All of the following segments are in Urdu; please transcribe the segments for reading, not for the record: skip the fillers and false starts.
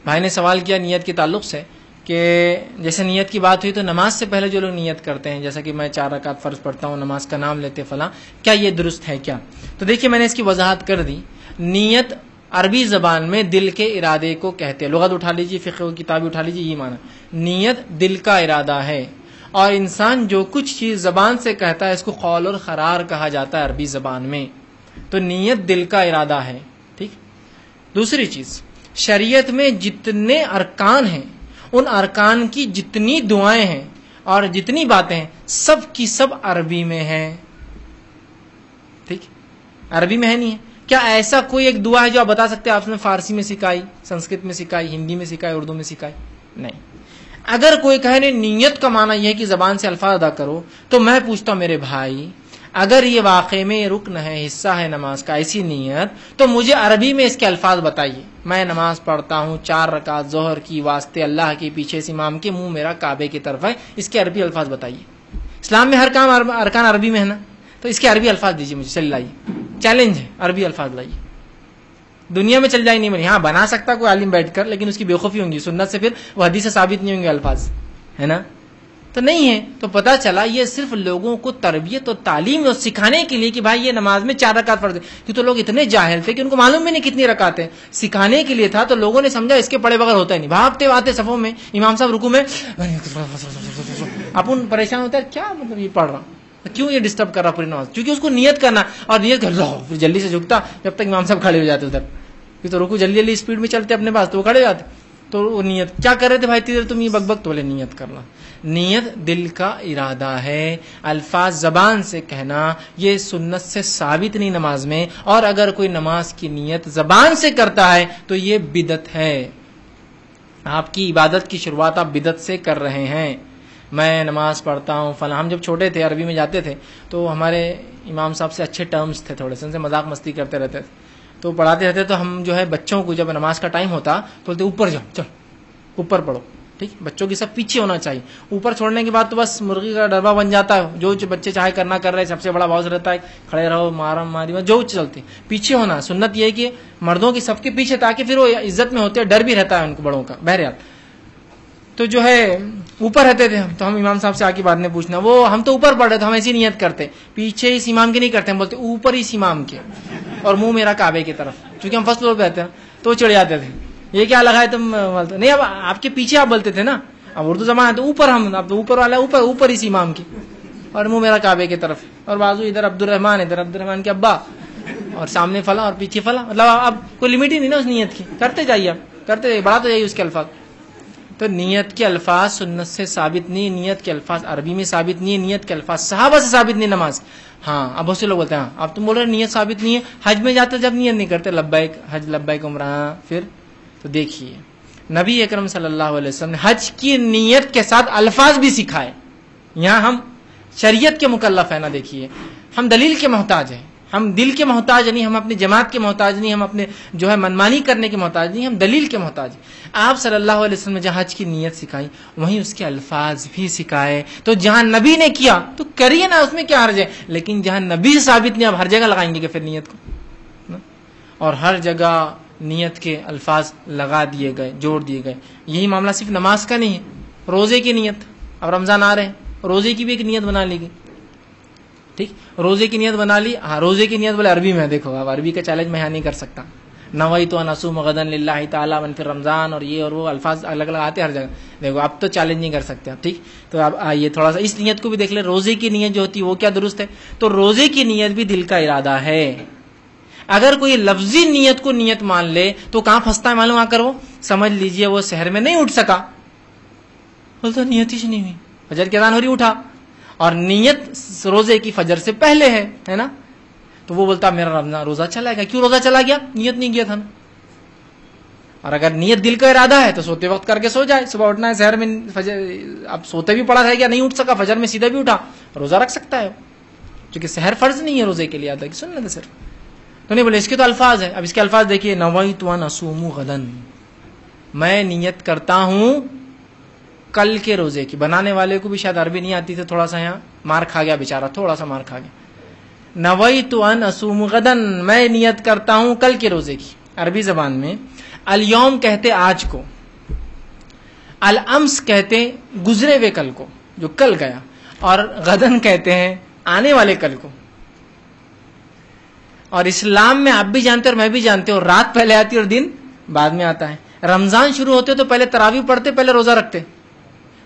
بھائی نے سوال کیا نیت کے تعلق سے کہ جیسے نیت کی بات ہوئی تو نماز سے پہلے جو لوگ نیت کرتے ہیں، جیسا کہ میں 4 رکعت فرض پڑھتا ہوں، نماز کا نام لیتے فلاں، کیا یہ درست ہے کیا؟ تو دیکھیے میں نے اس کی وضاحت کر دی. نیت عربی زبان میں دل کے ارادے کو کہتے ہیں. لغت اٹھا لیجیے، فقہ کی کتاب اٹھا لیجیے، یہ معنی نیت دل کا ارادہ ہے. اور انسان جو کچھ چیز زبان سے کہتا ہے اس کو قول اور قرار کہا جاتا ہے عربی زبان میں. تو نیت دل کا ارادہ ہے. ٹھیک. دوسری چیز، شریعت میں جتنے ارکان ہیں ان ارکان کی جتنی دعائیں ہیں اور جتنی باتیں ہیں سب کی سب عربی میں ہیں. ٹھیک، عربی میں ہے نہیں ہے. کیا ایسا کوئی ایک دعا ہے جو آپ بتا سکتے ہیں آپ نے فارسی میں سکھائی، سنسکرت میں سکھائی، ہندی میں سکھائی، اردو میں سکھائی؟ نہیں. اگر کوئی کہے نہیں نیت کا معنی یہ ہے کہ زبان سے الفاظ ادا کرو، تو میں پوچھتا ہوں میرے بھائی، اگر یہ واقعے میں رکن ہے، حصہ ہے نماز کا ایسی نیت، تو مجھے عربی میں اس کے الفاظ بتائیے. میں نماز پڑھتا ہوں 4 رکعت ظہر کی واسطے اللہ کے پیچھے سے امام کے، منہ میرا کعبے کی طرف ہے، اس کے عربی الفاظ بتائیے. اسلام میں ہر کام ارکان عربی میں ہے نا، تو اس کے عربی الفاظ دیجیے مجھے. چل لائیے، چیلنج ہے، عربی الفاظ لائیے. دنیا میں چل جائے نہیں بنی. ہاں بنا سکتا کوئی عالم بیٹھ کر، لیکن اس کی بےخوفی ہوں گی، سنت سے پھر وہ حدیث سے ثابت نہیں ہوں گے الفاظ، ہے نا. تو نہیں ہے. تو پتا چلا یہ صرف لوگوں کو تربیت اور تعلیم اور سکھانے کے لیے کہ بھائی یہ نماز میں 4 رکعت فرض ہے. کہ تو لوگ اتنے جاہل تھے کہ ان کو معلوم بھی نہیں کتنی رکعت ہیں. سکھانے کے لیے تھا تو لوگوں نے سمجھا اس کے پڑے بغیر ہوتا ہی نہیں. بھاگتے آتے صفوں میں، امام صاحب رکوع میں اپن پریشان ہوتا ہے، کیا مطلب یہ پڑھ رہا، کیوں یہ ڈسٹرب کر رہا پوری نماز؟ کیونکہ اس کو نیت کرنا، اور نیت کر رہا پھر جلدی سے جھکتا جب تک امام صاحب کھڑے ہو جاتے ادھر. تو رکوع جلدی جلدی اسپیڈ میں چلتے اپنے پاس، تو وہ کھڑے ہو جاتے. تو وہ نیت کیا کر رہے تھے بھائی تیرے تم یہ بک بک؟ تو بولے نیت کرنا. نیت دل کا ارادہ ہے. الفاظ زبان سے کہنا یہ سنت سے ثابت نہیں نماز میں. اور اگر کوئی نماز کی نیت زبان سے کرتا ہے تو یہ بدعت ہے. آپ کی عبادت کی شروعات آپ بدعت سے کر رہے ہیں. میں نماز پڑھتا ہوں فلاں. ہم جب چھوٹے تھے عربی میں جاتے تھے تو ہمارے امام صاحب سے اچھے ٹرمز تھے، تھوڑے سے ان سے مذاق مستی کرتے رہتے تھے. تو پڑھاتے رہتے تو ہم جو ہے بچوں کو جب نماز کا ٹائم ہوتا تو بولتے اوپر جاؤ، چل اوپر پڑھو. ٹھیک، بچوں کی سب پیچھے ہونا چاہیے. اوپر چھوڑنے کے بعد تو بس مرغی کا ڈربا بن جاتا ہے. جو بچے چاہے کرنا کر رہے، سب سے بڑا باؤس رہتا ہے کھڑے رہو مارم ماری جو چلتے. پیچھے ہونا سنت یہ ہے کہ مردوں کی سب کے پیچھے، تاکہ پھر وہ عزت میں ہوتے ہیں، ڈر بھی رہتا ہے ان کو بڑوں کا. بہرحال تو جو ہے اوپر رہتے تھے. تو ہم امام صاحب سے آ کے بعد میں پوچھنا، وہ ہم تو اوپر پڑھ رہے تھے، ہم ایسی نیت کرتے پیچھے اس امام کے نہیں کرتے، ہم بولتے اوپر اس امام کے اور منہ میرا کعبے کی طرف، چونکہ ہم فرسٹ فلور پہ رہتے ہیں. تو چڑھ جاتے تھے، یہ کیا لگا ہے تم بولتے نہیں. اب آپ کے پیچھے آپ بولتے تھے نا، اب اردو زبان ہے تو اوپر، ہم اب تو اوپر والا اوپر اس امام کی اور منہ میرا کعبے کی طرف، اور بازو ادھر عبد الرحمان، ادھر عبد الرحمان کے ابا، اور سامنے فلاں اور پیچھے فلاں. مطلب اب کوئی لمٹ ہی نہیں نا اس نیت کی. کرتے جائیے، آپ کرتے جائیے، بڑھاتے جائیے اس کے الفاظ. تو نیت کے الفاظ سنت سے ثابت نہیں، نیت کے الفاظ عربی میں ثابت نہیں ہے، نیت کے الفاظ صحابہ سے ثابت نہیں نماز. ہاں اب بہت سے لوگ بولتے ہیں ہاں اب تم بول رہے نیت ثابت نہیں ہے، حج میں جاتے جب نیت نہیں کرتے لبیک حج لبیک عمرہ. پھر تو دیکھیے نبی اکرم صلی اللہ علیہ وسلم نے حج کی نیت کے ساتھ الفاظ بھی سکھائے. یہاں ہم شریعت کے مکلف ہیں نا. دیکھیے ہم دلیل کے محتاج ہیں، ہم دل کے محتاج نہیں، ہم اپنی جماعت کے محتاج نہیں، ہم اپنے جو ہے منمانی کرنے کے محتاج نہیں، ہم دلیل کے محتاج ہیں. آپ صلی اللہ علیہ وسلم نے جہاں حج کی نیت سکھائی وہیں اس کے الفاظ بھی سکھائے. تو جہاں نبی نے کیا تو کریے نا، اس میں کیا حرج ہے. لیکن جہاں نبی سے ثابت نہیں، آپ ہر جگہ لگائیں گے کہ پھر نیت کو، اور ہر جگہ نیت کے الفاظ لگا دیے گئے، جوڑ دیے گئے. یہی معاملہ صرف نماز کا نہیں ہے، روزے کی نیت. اب رمضان آ رہے ہیں، روزے کی بھی ایک نیت بنا لی گئی. ٹھیک، روزے کی نیت بنا لی. ہاں روزے کی نیت بولے عربی میں، دیکھو اب عربی کا چیلنج میں یہاں نہیں کر سکتا. نویت ان اصوم غدا للہ تعالی من فی رمضان، اور یہ اور وہ الفاظ الگ الگ آتے ہر جگہ. دیکھو اب تو چیلنج نہیں کر سکتے آپ. ٹھیک، تو اب آئیے تھوڑا سا اس نیت کو بھی دیکھ لیں. روزے کی نیت جو ہوتی ہے وہ کیا درست ہے؟ تو روزے کی نیت بھی دل کا ارادہ ہے. اگر کوئی لفظی نیت کو نیت مان لے تو کہاں پھنستا ہے معلوم؟ آ کر وہ سمجھ لیجئے وہ شہر میں نہیں اٹھ سکا، بولتا نیت ہی نہیں ہوئی، فجر کی اذان ہو رہی اٹھا، اور نیت روزے کی فجر سے پہلے ہے نا. تو وہ بولتا میرا روزہ چلا گیا. کیوں روزہ چلا گیا؟ نیت نہیں کیا تھا نا. اور اگر نیت دل کا ارادہ ہے تو سوتے وقت کر کے سو جائے، صبح اٹھنا ہے شہر میں فجر، اب سوتے بھی پڑا رہ گیا نہیں اٹھ سکا، فجر میں سیدھا بھی اٹھا، روزہ رکھ سکتا ہے، کیونکہ سحر فرض نہیں ہے روزے کے لیے. آتا کہ سن لیں صرف تو نہیں بولے. اس کے تو الفاظ ہیں. اب اس کے الفاظ دیکھیے، نویت ان اصوم غدا، میں نیت کرتا ہوں کل کے روزے کی. بنانے والے کو بھی شاید عربی نہیں آتی تھی، تھوڑا سا یہاں مار کھا گیا بیچارہ، تھوڑا سا مار کھا گیا. نویت ان اصوم غدا، میں نیت کرتا ہوں کل کے روزے کی. عربی زبان میں الیوم کہتے آج کو، الامس کہتے ہیں گزرے ہوئے کل کو جو کل گیا، اور غدن کہتے ہیں آنے والے کل کو. اور اسلام میں آپ بھی جانتے اور میں بھی جانتے ہوں رات پہلے آتی ہے اور دن بعد میں آتا ہے. رمضان شروع ہوتے تو پہلے تراویح پڑھتے، پہلے روزہ رکھتے،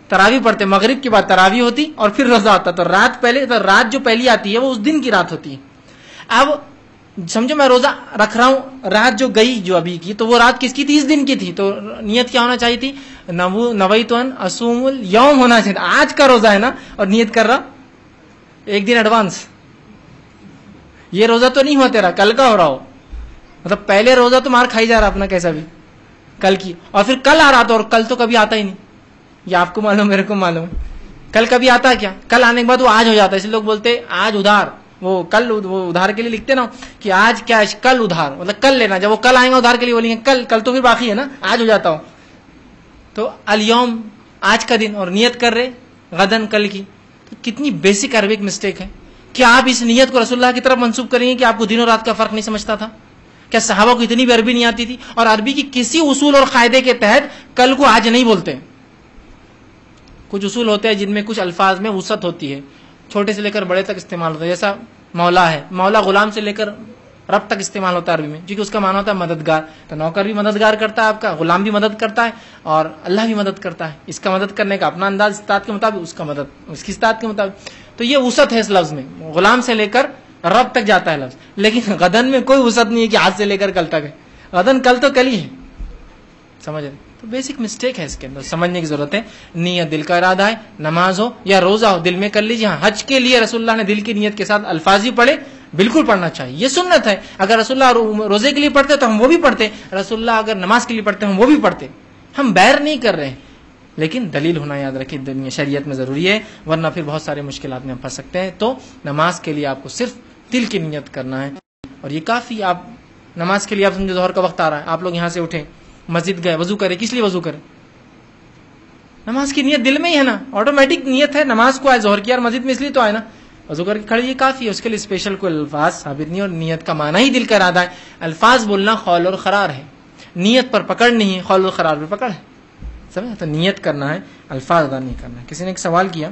تراویح پڑھتے، مغرب کے بعد تراویح ہوتی اور پھر روزہ ہوتا. تو رات پہلے، تو رات جو پہلی آتی ہے وہ اس دن کی رات ہوتی ہے. اب سمجھو میں روزہ رکھ رہا ہوں، رات جو گئی جو ابھی کی تو وہ رات کس کی تھی؟ اس دن کی تھی. تو نیت کیا ہونا چاہیے تھی؟ نویت ان اصوم الیوم ہونا چاہیے. آج کا روزہ ہے نا، اور نیت کر رہا ایک دن ایڈوانس. یہ روزہ تو نہیں ہوا تیرا، کل کا ہو رہا ہو. مطلب پہلے روزہ تو مار کھائی جا رہا اپنا کیسا بھی کل کی، اور پھر کل آ رہا تھا، اور کل تو کبھی آتا ہی نہیں. یہ آپ کو معلوم، میرے کو معلوم ہے. کل کبھی آتا ہے کیا؟ کل آنے کے بعد وہ آج ہو جاتا ہے. اس لیے لوگ بولتے آج ادھار، وہ کل وہ ادھار کے لیے لکھتے نا کہ آج کیا کل ادھار، مطلب کل لینا. جب وہ کل آئیں گا ادھار کے لیے بولیں گے کل، کل تو پھر باقی ہے نا، آج ہو جاتا ہو. تو الیوم آج کا دن، اور نیت کر رہے غدن کل کی. تو کتنی بیسک عربک مسٹیک ہے. کیا آپ اس نیت کو رسول اللہ کی طرف منسوب کریں گے کہ آپ کو دن اور رات کا فرق نہیں سمجھتا تھا؟ کیا صحابہ کو اتنی بھی عربی نہیں آتی تھی؟ اور عربی کی کسی اصول اور قاعدے کے تحت کل کو آج نہیں بولتے. کچھ اصول ہوتے ہیں جن میں کچھ الفاظ میں وسعت ہوتی ہے، چھوٹے سے لے کر بڑے تک استعمال ہوتا ہے. جیسا مولا ہے، مولا غلام سے لے کر رب تک استعمال ہوتا ہے عربی میں، کیونکہ اس کا معنی ہوتا ہے مددگار. تو نوکر بھی مددگار کرتا ہے آپ کا، غلام بھی مدد کرتا ہے، اور اللہ بھی مدد کرتا ہے. اس کا مدد کرنے کا اپنا انداز استاد کے مطابق، اس کا مدد اس کی استاد کے مطابق. تو یہ وسعت ہے اس لفظ میں، غلام سے لے کر رب تک جاتا ہے لفظ. لیکن غدن میں کوئی وسعت نہیں ہے کہ آج سے لے کر کل تک ہے. غدن کل تو کل ہی ہے. سمجھ رہے؟ تو بیسک مسٹیک ہے اس کے اندر، سمجھنے کی ضرورت ہے. نیت دل کا ارادہ ہے، نماز ہو یا روزہ ہو دل میں کر لیجیے. ہاں حج کے لیے رسول اللہ نے دل کی نیت کے ساتھ الفاظ ہی پڑھے، بالکل پڑھنا چاہیے، یہ سنت ہے. اگر رسول اللہ روزے کے لیے پڑھتے تو ہم وہ بھی پڑھتے، رسول اللہ اگر نماز کے لیے پڑھتے ہم وہ بھی پڑھتے. ہم بیر نہیں کر رہے ہیں، لیکن دلیل ہونا یاد رکھیے دنیا شریعت میں ضروری ہے، ورنہ پھر بہت سارے مشکلات میں ہم پھنس سکتے ہیں. تو نماز کے لیے آپ کو صرف دل کی نیت کرنا ہے، اور یہ کافی. آپ نماز کے لیے آپ سمجھو ظہر کا وقت آ رہا ہے، آپ لوگ یہاں سے اٹھیں، مسجد گئے، وضو کرے. کس لیے وضو کرے؟ نماز کی نیت دل میں ہی ہے نا، آٹومیٹک نیت ہے. نماز کو آئے ظہر کی، اور مسجد میں اس لیے تو آئے نا، وضو کر کے کھڑے، یہ کافی ہے. اس کے لیے اسپیشل کوئی الفاظ ثابت نہیں. اور نیت کا معنی ہی دل کا ارادہ ہے. الفاظ بولنا خول اور قرار ہے، نیت پر پکڑ نہیں ہے، خول اور قرار پر پکڑ ہے. سمجھا؟ تو نیت کرنا ہے، الفاظ ادا نہیں کرنا ہے. کسی نے ایک سوال کیا